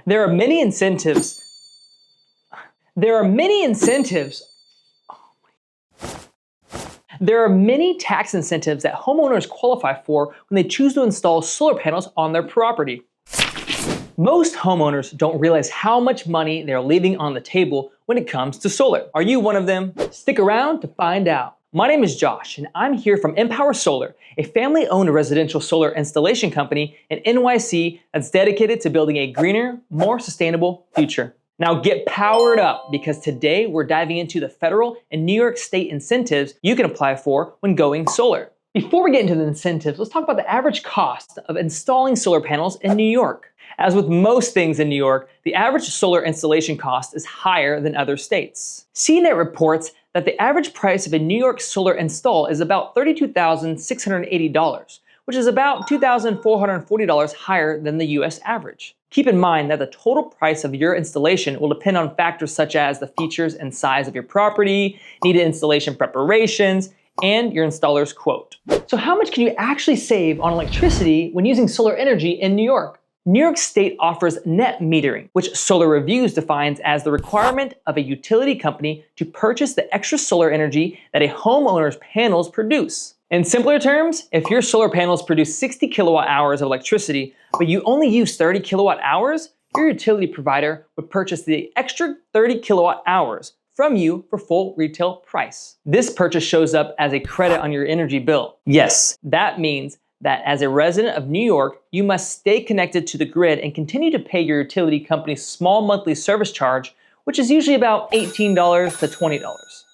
There are many incentives. There are many tax incentives that homeowners qualify for when they choose to install solar panels on their property. Most homeowners don't realize how much money they're leaving on the table when it comes to solar. Are you one of them? Stick around to find out. My name is Josh, and I'm here from MPower Solar, a family-owned residential solar installation company in NYC that's dedicated to building a greener, more sustainable future. Now get powered up, because today we're diving into the federal and New York State incentives you can apply for when going solar. Before we get into the incentives, let's talk about the average cost of installing solar panels in New York. As with most things in New York, the average solar installation cost is higher than other states. CNET reports that the average price of a New York solar install is about $32,680, which is about $2,440 higher than the US average. Keep in mind that the total price of your installation will depend on factors such as the features and size of your property, needed installation preparations, and your installer's quote. So how much can you actually save on electricity when using solar energy in New York? New York State offers net metering, which Solar Reviews defines as the requirement of a utility company to purchase the extra solar energy that a homeowner's panels produce. In simpler terms, if your solar panels produce 60 kilowatt hours of electricity, but you only use 30 kilowatt hours, your utility provider would purchase the extra 30 kilowatt hours from you for full retail price. This purchase shows up as a credit on your energy bill. Yes, that means that as a resident of New York, you must stay connected to the grid and continue to pay your utility company's small monthly service charge, which is usually about $18 to $20.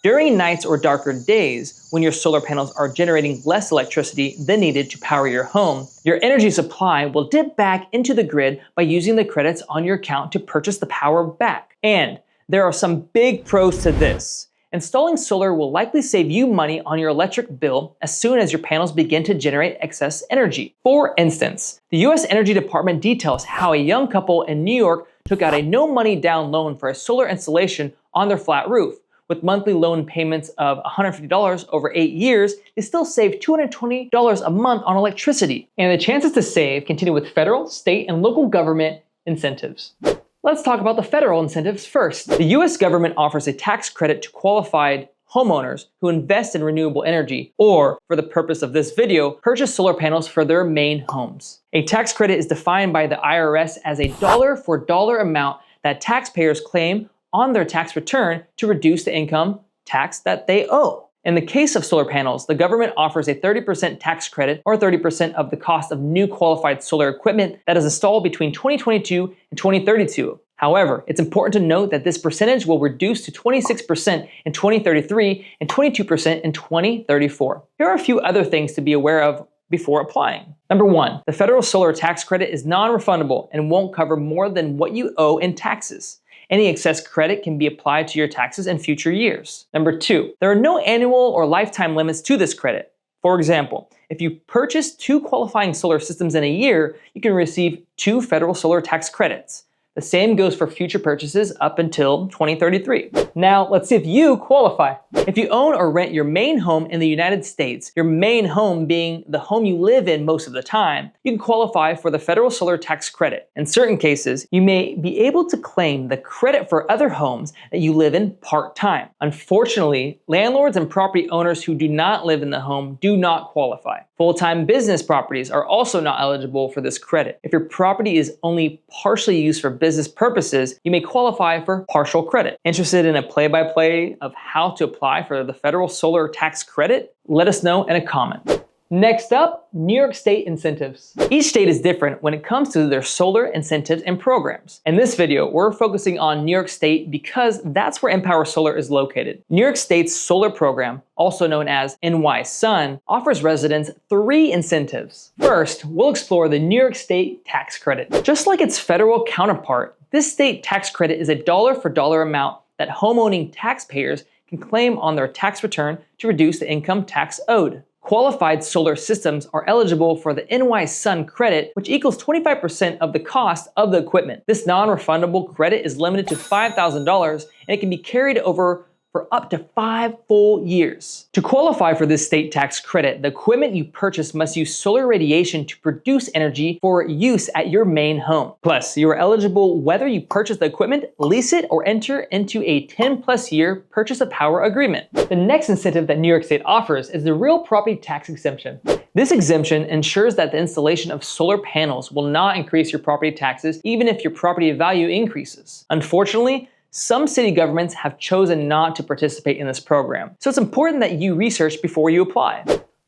During nights or darker days, when your solar panels are generating less electricity than needed to power your home, your energy supply will dip back into the grid by using the credits on your account to purchase the power back. And there are some big pros to this. Installing solar will likely save you money on your electric bill as soon as your panels begin to generate excess energy. For instance, the US Energy Department details how a young couple in New York took out a no money down loan for a solar installation on their flat roof. With monthly loan payments of $150 over 8 years, they still saved $220 a month on electricity. And the chances to save continue with federal, state, and local government incentives. Let's talk about the federal incentives first. The US government offers a tax credit to qualified homeowners who invest in renewable energy, or, for the purpose of this video, purchase solar panels for their main homes. A tax credit is defined by the IRS as a dollar-for-dollar amount that taxpayers claim on their tax return to reduce the income tax that they owe. In the case of solar panels, the government offers a 30% tax credit, or 30% of the cost of new qualified solar equipment that is installed between 2022 and 2032. However, it's important to note that this percentage will reduce to 26% in 2033 and 22% in 2034. Here are a few other things to be aware of before applying. Number 1, the federal solar tax credit is non-refundable and won't cover more than what you owe in taxes. Any excess credit can be applied to your taxes in future years. Number 2, there are no annual or lifetime limits to this credit. For example, if you purchase 2 qualifying solar systems in a year, you can receive 2 federal solar tax credits. The same goes for future purchases up until 2033. Now, let's see if you qualify. If you own or rent your main home in the United States, your main home being the home you live in most of the time, you can qualify for the federal solar tax credit. In certain cases, you may be able to claim the credit for other homes that you live in part-time. Unfortunately, landlords and property owners who do not live in the home do not qualify. Full-time business properties are also not eligible for this credit. If your property is only partially used for business purposes, you may qualify for partial credit. Interested in a play-by-play of how to apply for the federal solar tax credit? Let us know in a comment. Next up, New York State incentives. Each state is different when it comes to their solar incentives and programs. In this video, we're focusing on New York State because that's where MPower Solar is located. New York State's solar program, also known as NY Sun, offers residents 3 incentives. First, we'll explore the New York State tax credit. Just like its federal counterpart, this state tax credit is a dollar-for-dollar amount that homeowning taxpayers can claim on their tax return to reduce the income tax owed. Qualified solar systems are eligible for the NY Sun credit, which equals 25% of the cost of the equipment. This non-refundable credit is limited to $5,000 and it can be carried over for up to 5 full years. To qualify for this state tax credit, the equipment you purchase must use solar radiation to produce energy for use at your main home. Plus, you are eligible whether you purchase the equipment, lease it, or enter into a 10+ year purchase of power agreement. The next incentive that New York State offers is the real property tax exemption. This exemption ensures that the installation of solar panels will not increase your property taxes even if your property value increases. Unfortunately, some city governments have chosen not to participate in this program, so it's important that you research before you apply.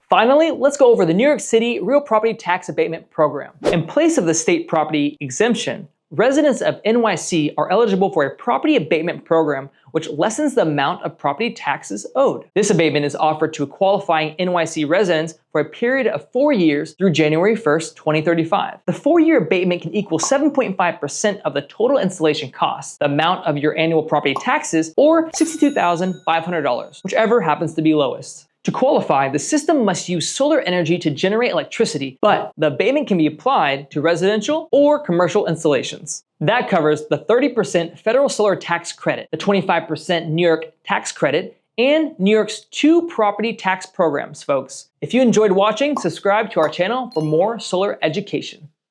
Finally, let's go over the New York City Real Property Tax Abatement Program. In place of the state property exemption, residents of NYC are eligible for a property abatement program which lessens the amount of property taxes owed. This abatement is offered to qualifying NYC residents for a period of 4 years through January 1st, 2035. The 4-year abatement can equal 7.5% of the total installation cost, the amount of your annual property taxes, or $62,500, whichever happens to be lowest. To qualify, the system must use solar energy to generate electricity, but the abatement can be applied to residential or commercial installations. That covers the 30% federal solar tax credit, the 25% New York tax credit, and New York's 2 property tax programs, folks. If you enjoyed watching, subscribe to our channel for more solar education.